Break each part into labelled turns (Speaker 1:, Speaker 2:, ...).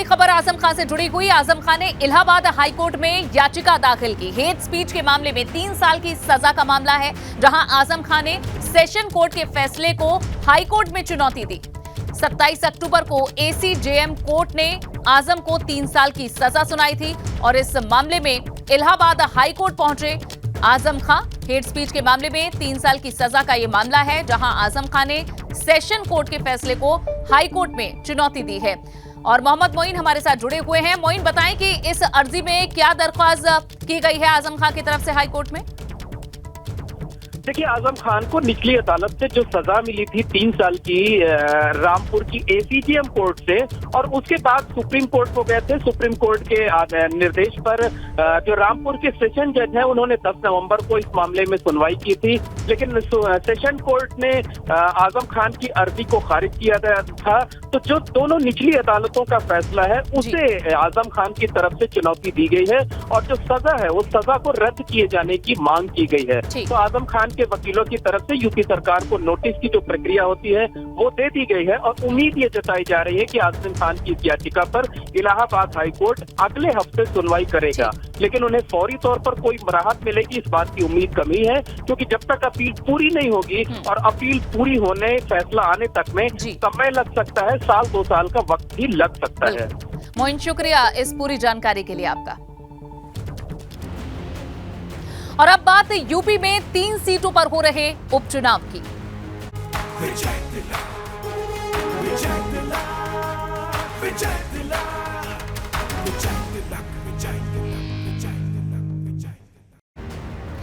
Speaker 1: बड़ी खबर आजम खान से जुड़ी हुई। आजम खान ने इलाहाबाद हाईकोर्ट में याचिका दाखिल की। हेट स्पीच के मामले में 3 साल की सजा का मामला है, जहां आजम खान ने सेशन कोर्ट के फैसले को हाईकोर्ट में चुनौती दी। 27 अक्टूबर को एसीजेएम कोर्ट ने आजम को 3 साल की सजा सुनाई थी और इस मामले में इलाहाबाद हाईकोर्ट पहुंचे आजम खान। हेट स्पीच के मामले में 3 साल की सजा का यह मामला है, जहां आजम खान ने सेशन कोर्ट के फैसले को हाई कोर्ट में चुनौती दी है। और मोहम्मद मोइन हमारे साथ जुड़े हुए हैं। मोइन, बताएं कि इस अर्जी में क्या दरख्वास्त की गई है आजम खान की तरफ से हाई कोर्ट में?
Speaker 2: देखिए, आजम खान को निचली अदालत से जो सजा मिली थी 3 साल की रामपुर की एसीजेएम कोर्ट से, और उसके बाद सुप्रीम कोर्ट को गए थे। सुप्रीम कोर्ट के निर्देश पर जो रामपुर के सेशन जज हैं, उन्होंने 10 नवंबर को इस मामले में सुनवाई की थी, लेकिन सेशन कोर्ट ने आजम खान की अर्जी को खारिज किया था। तो जो दोनों निचली अदालतों का फैसला है, उसे आजम खान की तरफ से चुनौती दी गई है और जो सजा है वो सजा को रद्द किए जाने की मांग की गई है। तो आजम खान के वकीलों की तरफ से यूपी सरकार को नोटिस की जो प्रक्रिया होती है वो दे दी गई है और उम्मीद ये जताई जा रही है कि आजम खान की इस याचिका पर इलाहाबाद हाई कोर्ट अगले हफ्ते सुनवाई करेगा। लेकिन उन्हें फौरी तौर पर कोई राहत मिलेगी, इस बात की उम्मीद कमी है, क्योंकि जब तक अपील पूरी नहीं होगी और अपील पूरी होने फैसला आने तक में समय लग सकता है, 1-2 साल का वक्त भी लग सकता है।
Speaker 1: मोइन, शुक्रिया इस पूरी जानकारी के लिए आपका। और अब बात यूपी में 3 सीटों पर हो रहे उपचुनाव की।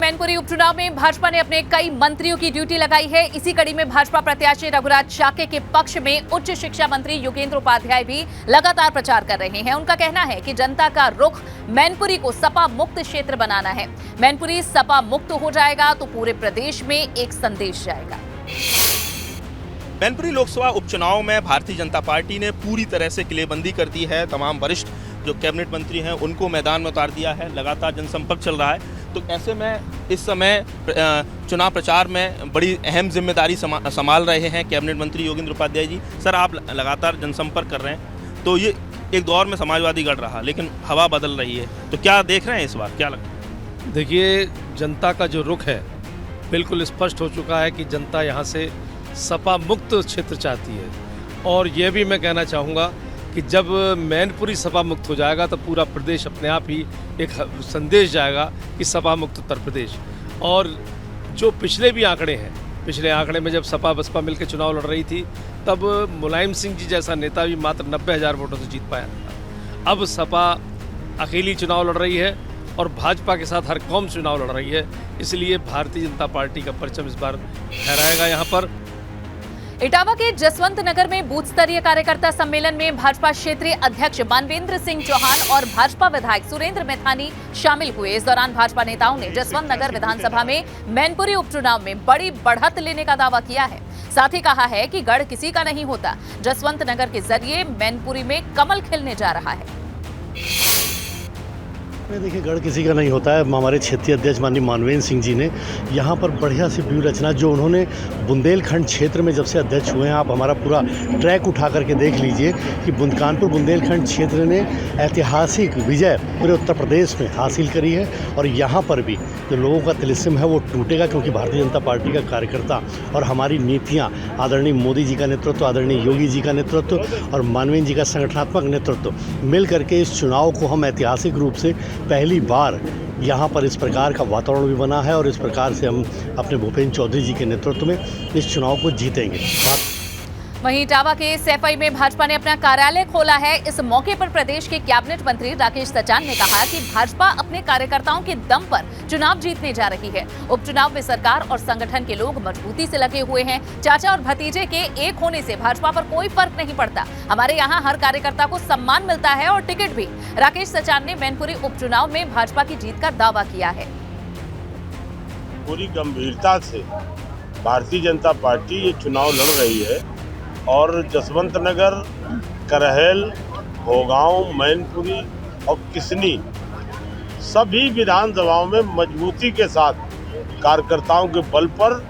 Speaker 1: मैनपुरी उपचुनाव में भाजपा ने अपने कई मंत्रियों की ड्यूटी लगाई है। इसी कड़ी में भाजपा प्रत्याशी रघुराज शाक्य के पक्ष में उच्च शिक्षा मंत्री योगेंद्र उपाध्याय भी लगातार प्रचार कर रहे हैं। उनका कहना है कि जनता का रुख मैनपुरी को सपा मुक्त क्षेत्र बनाना है। मैनपुरी सपा मुक्त हो जाएगा तो पूरे प्रदेश में एक संदेश जाएगा।
Speaker 3: मैनपुरी लोकसभा उपचुनाव में भारतीय जनता पार्टी ने पूरी तरह से किलेबंदी कर दी है। तमाम वरिष्ठ जो कैबिनेट मंत्री हैं उनको मैदान में उतार दिया है। लगातार जनसंपर्क चल रहा है। तो ऐसे में इस समय चुनाव प्रचार में बड़ी अहम जिम्मेदारी संभाल रहे हैं कैबिनेट मंत्री योगेंद्र उपाध्याय जी। सर, आप लगातार जनसंपर्क कर रहे हैं, तो ये एक दौर में समाजवादी गढ़ रहा, लेकिन हवा बदल रही है, तो क्या देख रहे हैं इस बार, क्या लगता है?
Speaker 4: देखिए, जनता का जो रुख है बिल्कुल स्पष्ट हो चुका है कि जनता यहाँ से सपा मुक्त क्षेत्र चाहती है। और ये भी मैं कहना चाहूँगा कि जब मैनपुरी सपा मुक्त हो जाएगा तो पूरा प्रदेश अपने आप ही एक संदेश जाएगा कि सपा मुक्त उत्तर प्रदेश। और जो पिछले भी आंकड़े हैं, पिछले आंकड़े में जब सपा बसपा मिलकर चुनाव लड़ रही थी तब मुलायम सिंह जी जैसा नेता भी मात्र 90,000 वोटों से जीत पाया था। अब सपा अकेली चुनाव लड़ रही है और भाजपा के साथ हर कौम चुनाव लड़ रही है, इसलिए भारतीय जनता पार्टी का परचम इस बार फहराएगा। यहाँ पर
Speaker 1: इटावा के जसवंत नगर में बूथ स्तरीय कार्यकर्ता सम्मेलन में भाजपा क्षेत्रीय अध्यक्ष मानवेंद्र सिंह चौहान और भाजपा विधायक सुरेंद्र मैथानी शामिल हुए। इस दौरान भाजपा नेताओं ने जसवंत नगर विधानसभा में मैनपुरी उपचुनाव में बड़ी बढ़त लेने का दावा किया है। साथ ही कहा है कि गढ़ किसी का नहीं होता, जसवंत नगर के जरिए मैनपुरी में कमल खिलने जा रहा है।
Speaker 5: देखिए, गढ़ किसी का नहीं होता है। हमारे क्षेत्रीय अध्यक्ष माननीय मानवेंद्र सिंह जी ने यहाँ पर बढ़िया सी व्यूह रचना जो उन्होंने बुंदेलखंड क्षेत्र में जब से अध्यक्ष हुए हैं, आप हमारा पूरा ट्रैक उठा करके देख लीजिए कि कानपुर बुंदेलखंड क्षेत्र ने ऐतिहासिक विजय पूरे उत्तर प्रदेश में हासिल करी है। और यहाँ पर भी जो लोगों का तिलिस्म है वो टूटेगा, क्योंकि भारतीय जनता पार्टी का कार्यकर्ता और हमारी नीतियाँ, आदरणीय मोदी जी का नेतृत्व, आदरणीय योगी जी का नेतृत्व और मानवेंद्र जी का संगठनात्मक नेतृत्व मिल करके इस चुनाव को हम ऐतिहासिक रूप से पहली बार यहाँ पर इस प्रकार का वातावरण भी बना है और इस प्रकार से हम अपने भूपेंद्र चौधरी जी के नेतृत्व में इस चुनाव को जीतेंगे।
Speaker 1: वहीं इटावा के सैफई में भाजपा ने अपना कार्यालय खोला है। इस मौके पर प्रदेश के कैबिनेट मंत्री राकेश सचान ने कहा कि भाजपा अपने कार्यकर्ताओं के दम पर चुनाव जीतने जा रही है। उपचुनाव में सरकार और संगठन के लोग मजबूती से लगे हुए हैं। चाचा और भतीजे के एक होने से भाजपा पर कोई फर्क नहीं पड़ता। हमारे यहाँ हर कार्यकर्ता को सम्मान मिलता है और टिकट भी। राकेश सचान ने मैनपुरी उपचुनाव में भाजपा की जीत का दावा किया है।
Speaker 6: पूरी गंभीरता से भारतीय जनता पार्टी ये चुनाव लड़ रही है और जसवंत नगर, करहल, भोगांव, मैनपुरी और किसनी सभी विधानसभाओं में मजबूती के साथ कार्यकर्ताओं के बल पर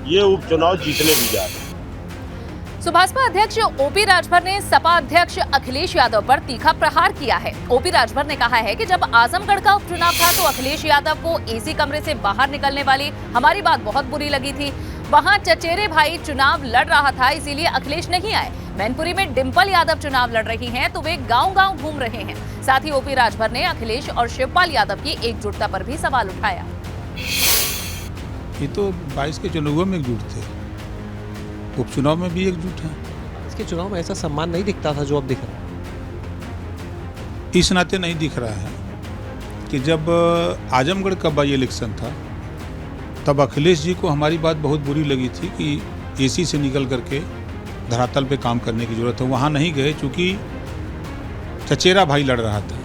Speaker 6: ये उपचुनाव जीतने भी जा रहे हैं।
Speaker 1: भाजपा अध्यक्ष ओपी राजभर ने सपा अध्यक्ष अखिलेश यादव पर तीखा प्रहार किया है। ओपी राजभर ने कहा है कि जब आजमगढ़ का उपचुनाव था तो अखिलेश यादव को एसी कमरे से बाहर निकलने वाली हमारी बात बहुत बुरी लगी थी। वहां चचेरे भाई चुनाव लड़ रहा था, इसीलिए अखिलेश नहीं आए। मैनपुरी में डिंपल यादव चुनाव लड़ रही हैं तो वे गांव-गांव घूम रहे हैं। साथ ही ओपी राजभर ने अखिलेश और शिवपाल यादव की एकजुटता पर भी सवाल उठाया।
Speaker 7: ये तो 22 के चुनावों में एकजुट थे, उपचुनाव में भी एकजुट हैं।
Speaker 8: इसके चुनाव में ऐसा सम्मान नहीं दिखता था जो अब दिख रहा है।
Speaker 7: इस नाते नहीं दिख रहा है कि जब आजमगढ़ का बाई इलेक्शन था तब अखिलेश जी को हमारी बात बहुत बुरी लगी थी कि एसी से निकल करके धरातल पे काम करने की जरूरत है। वहाँ नहीं गए चूँकि चचेरा भाई लड़ रहा था।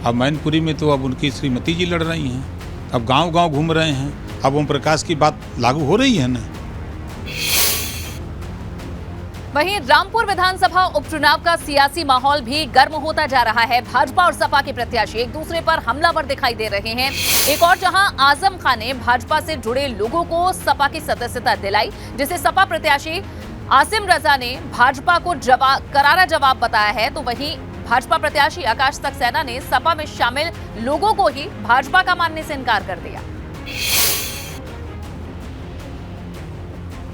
Speaker 7: अब मैनपुरी में तो अब उनकी श्रीमती जी लड़ रही हैं, अब गांव-गांव घूम रहे हैं। अब ओम प्रकाश की बात लागू हो रही है ना।
Speaker 1: वहीं रामपुर विधानसभा उपचुनाव का सियासी माहौल भी गर्म होता जा रहा है। भाजपा और सपा के प्रत्याशी एक दूसरे पर हमलावर दिखाई दे रहे हैं। एक और जहां आजम खान ने भाजपा से जुड़े लोगों को सपा की सदस्यता दिलाई, जिसे सपा प्रत्याशी आसिम रजा ने भाजपा को करारा जवाब बताया है, तो वहीं भाजपा प्रत्याशी आकाश सक्सेना ने सपा में शामिल लोगों को ही भाजपा का मानने से इनकार कर दिया।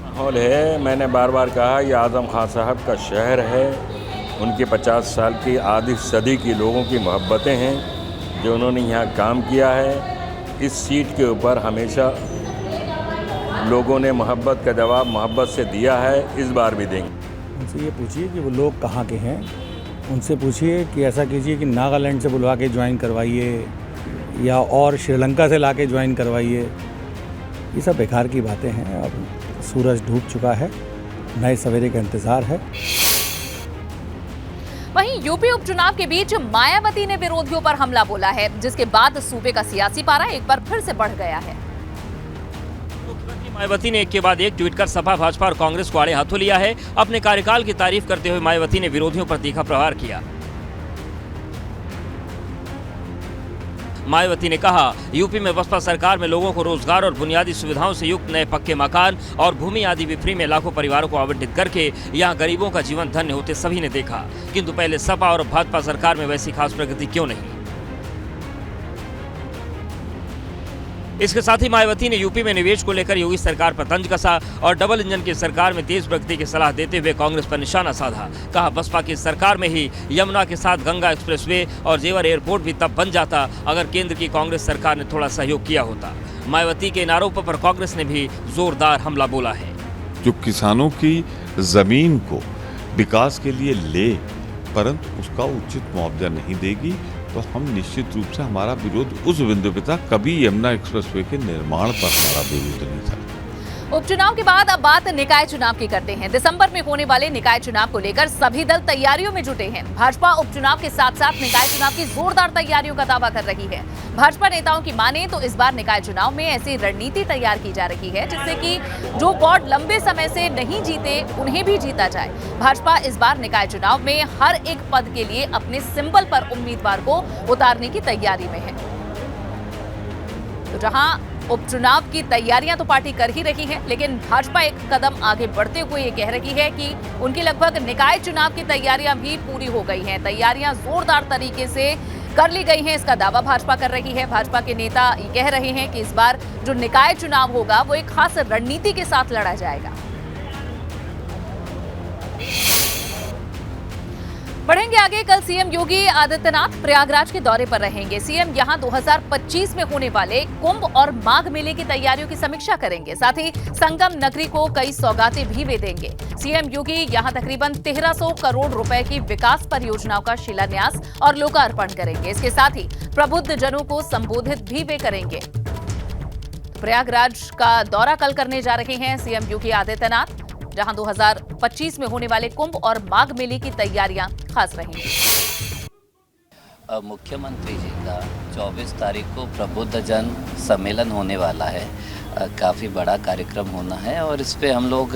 Speaker 9: माहौल है, मैंने बार बार कहा ये आजम खान साहब का शहर है। उनकी 50 साल की आधी सदी की लोगों की मोहब्बतें हैं जो उन्होंने यहाँ काम किया है। इस सीट के ऊपर हमेशा लोगों ने मोहब्बत का जवाब मोहब्बत से दिया है, इस बार भी देंगे।
Speaker 10: उनसे ये पूछिए कि वो लोग कहाँ के हैं, उनसे पूछिए कि ऐसा कीजिए कि नागालैंड से बुलवा के ज्वाइन करवाइए या और श्रीलंका से ला के ज्वाइन करवाइए। ये सब बेकार की बातें हैं। अब सूरज डूब चुका है, नए सवेरे का इंतजार है।
Speaker 1: वहीं यूपी उपचुनाव के बीच मायावती ने विरोधियों पर हमला बोला है, जिसके बाद सूबे का सियासी पारा एक बार फिर से बढ़ गया है।
Speaker 11: मुख्यमंत्री मायावती ने एक के बाद एक ट्वीट कर सपा, भाजपा और कांग्रेस को आड़े हाथों लिया है। अपने कार्यकाल की तारीफ करते हुए मायावती ने विरोधियों पर तीखा प्रहार किया। मायावती ने कहा, यूपी में बसपा सरकार में लोगों को रोजगार और बुनियादी सुविधाओं से युक्त नए पक्के मकान और भूमि आदि भी फ्री में लाखों परिवारों को आवंटित करके यहां गरीबों का जीवन धन्य होते सभी ने देखा, किंतु पहले सपा और भाजपा सरकार में वैसी खास प्रगति क्यों नहीं। इसके साथ ही मायावती ने यूपी में निवेश को लेकर योगी सरकार पर तंज कसा और डबल इंजन की सरकार में तेज प्रगति की सलाह देते हुए कांग्रेस पर निशाना साधा। कहा, बसपा की सरकार में ही यमुना के साथ गंगा एक्सप्रेसवे और जेवर एयरपोर्ट भी तब बन जाता अगर केंद्र की कांग्रेस सरकार ने थोड़ा सहयोग किया होता। मायावती के इन आरोपों पर कांग्रेस ने भी जोरदार हमला बोला है।
Speaker 12: जो किसानों की जमीन को विकास के लिए ले परंतु उसका उचित मुआवजा नहीं देगी तो हम निश्चित रूप से हमारा विरोध उस बिंदु पे था। कभी यमुना एक्सप्रेसवे के निर्माण पर हमारा विरोध नहीं था।
Speaker 1: उपचुनाव के बाद अब बात निकाय चुनाव की करते हैं। दिसंबर में होने वाले निकाय चुनाव को लेकर सभी दल तैयारियों में जुटे हैं। भाजपा उपचुनाव के साथ साथ निकाय चुनाव की जोरदार तैयारियों का दावा कर रही है। भाजपा नेताओं की माने तो इस बार निकाय चुनाव में ऐसी रणनीति तैयार की जा रही है जिससे कि जो वार्ड लंबे समय से नहीं जीते उन्हें भी जीता जाए। भाजपा इस बार निकाय चुनाव में हर एक पद के लिए अपने सिंबल पर उम्मीदवार को उतारने की तैयारी में है। तो जहां उपचुनाव की तैयारियां तो पार्टी कर ही रही है, लेकिन भाजपा एक कदम आगे बढ़ते हुए ये कह रही है कि उनकी लगभग निकाय चुनाव की तैयारियां भी पूरी हो गई हैं। तैयारियां जोरदार तरीके से कर ली गई हैं, इसका दावा भाजपा कर रही है। भाजपा के नेता ये कह रहे हैं कि इस बार जो निकाय चुनाव होगा वो एक खास रणनीति के साथ लड़ा जाएगा। बढ़ेंगे आगे। कल सीएम योगी आदित्यनाथ प्रयागराज के दौरे पर रहेंगे। सीएम यहां 2025 में होने वाले कुंभ और माघ मेले की तैयारियों की समीक्षा करेंगे। साथ ही संगम नगरी को कई सौगातें भी वे देंगे। सीएम योगी यहां तकरीबन 1300 करोड़ रुपए की विकास परियोजनाओं का शिलान्यास और लोकार्पण करेंगे। इसके साथ ही प्रबुद्ध जनों को संबोधित भी वे करेंगे। प्रयागराज का दौरा कल करने जा रहे हैं सीएम योगी आदित्यनाथ, जहां 2025 में होने वाले कुंभ और माघ मेले की तैयारियां खास रहेंगी।
Speaker 13: मुख्यमंत्री जी का 24 तारीख को प्रबुद्ध जन सम्मेलन होने वाला है। काफ़ी बड़ा कार्यक्रम होना है और इस पे हम लोग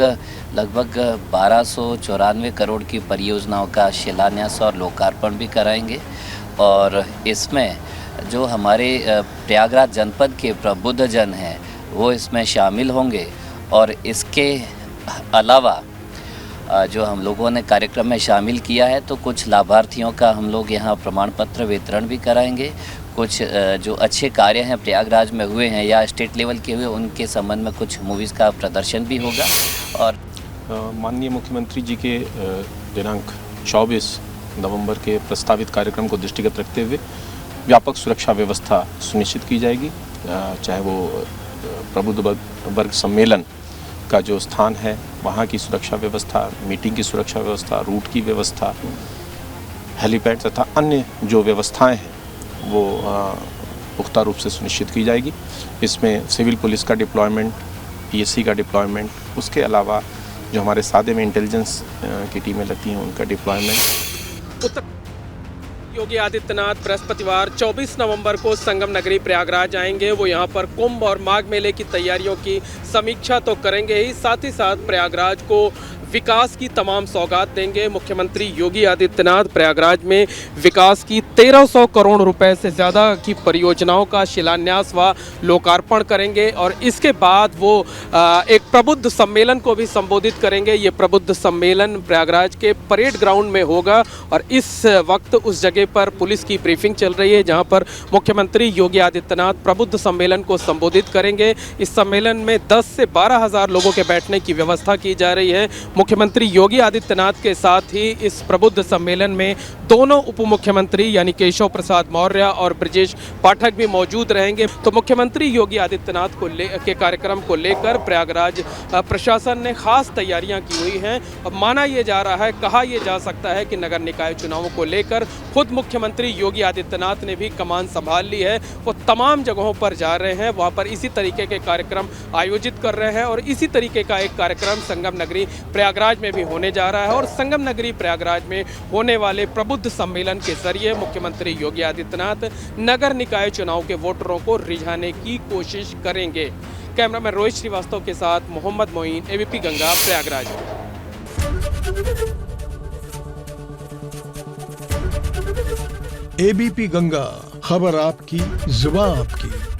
Speaker 13: लगभग 1294 करोड़ की परियोजनाओं का शिलान्यास और लोकार्पण भी कराएंगे। और इसमें जो हमारे प्रयागराज जनपद के प्रबुद्ध जन हैं वो इसमें शामिल होंगे। और इसके अलावा जो हम लोगों ने कार्यक्रम में शामिल किया है, तो कुछ लाभार्थियों का हम लोग यहाँ प्रमाण पत्र वितरण भी कराएंगे। कुछ जो अच्छे कार्य हैं प्रयागराज में हुए हैं या स्टेट लेवल के हुए, उनके संबंध में कुछ मूवीज़ का प्रदर्शन भी होगा। और
Speaker 14: माननीय मुख्यमंत्री जी के दिनांक 24 नवंबर के प्रस्तावित कार्यक्रम को दृष्टिगत रखते हुए व्यापक सुरक्षा व्यवस्था सुनिश्चित की जाएगी। चाहे वो प्रबुद्ध वर्ग सम्मेलन का जो स्थान है वहाँ की सुरक्षा व्यवस्था, मीटिंग की सुरक्षा व्यवस्था, रूट की व्यवस्था, हेलीपैड तथा अन्य जो व्यवस्थाएं हैं वो पुख्ता रूप से सुनिश्चित की जाएगी। इसमें सिविल पुलिस का डिप्लॉयमेंट, पीएससी का डिप्लॉयमेंट, उसके अलावा जो हमारे सादे में इंटेलिजेंस की टीमें लगती हैं उनका डिप्लॉयमेंट।
Speaker 15: उत्तर योगी आदित्यनाथ बृहस्पतिवार 24 नवंबर को संगम नगरी प्रयागराज आएंगे। वो यहाँ पर कुंभ और माघ मेले की तैयारियों की समीक्षा तो करेंगे ही साथ प्रयागराज को विकास की तमाम सौगात देंगे। मुख्यमंत्री योगी आदित्यनाथ प्रयागराज में विकास की 1300 करोड़ रुपए से ज़्यादा की परियोजनाओं का शिलान्यास व लोकार्पण करेंगे और इसके बाद वो एक प्रबुद्ध सम्मेलन को भी संबोधित करेंगे। ये प्रबुद्ध सम्मेलन प्रयागराज के परेड ग्राउंड में होगा और इस वक्त उस जगह पर पुलिस की ब्रीफिंग चल रही है, जहां पर मुख्यमंत्री योगी आदित्यनाथ प्रबुद्ध सम्मेलन को संबोधित करेंगे। इस सम्मेलन में 10 से 12 हज़ार लोगों के बैठने की व्यवस्था की जा रही है। मुख्यमंत्री योगी आदित्यनाथ के साथ ही इस प्रबुद्ध सम्मेलन में दोनों उप मुख्यमंत्री यानी केशव प्रसाद मौर्य और ब्रजेश पाठक भी मौजूद रहेंगे। तो मुख्यमंत्री योगी आदित्यनाथ के कार्यक्रम को लेकर प्रयागराज प्रशासन ने खास तैयारियां की हुई हैं। अब माना यह जा रहा है, कहा यह जा सकता है कि नगर निकाय चुनावों को लेकर खुद मुख्यमंत्री योगी आदित्यनाथ ने भी कमान संभाल ली है। वो तमाम जगहों पर जा रहे हैं, वहाँ पर इसी तरीके के कार्यक्रम आयोजित कर रहे हैं और इसी तरीके का एक कार्यक्रम संगम नगरी प्रयागराज में भी होने जा रहा है। और संगम नगरी प्रयागराज में होने वाले प्रबुद्ध सम्मेलन के जरिए मुख्यमंत्री योगी आदित्यनाथ नगर निकाय चुनाव के वोटरों को रिझाने की कोशिश करेंगे। कैमरामैन रोहित श्रीवास्तव के साथ मोहम्मद मोइन, एबीपी गंगा, प्रयागराज।
Speaker 16: एबीपी गंगा, खबर आपकी, जुबान आपकी।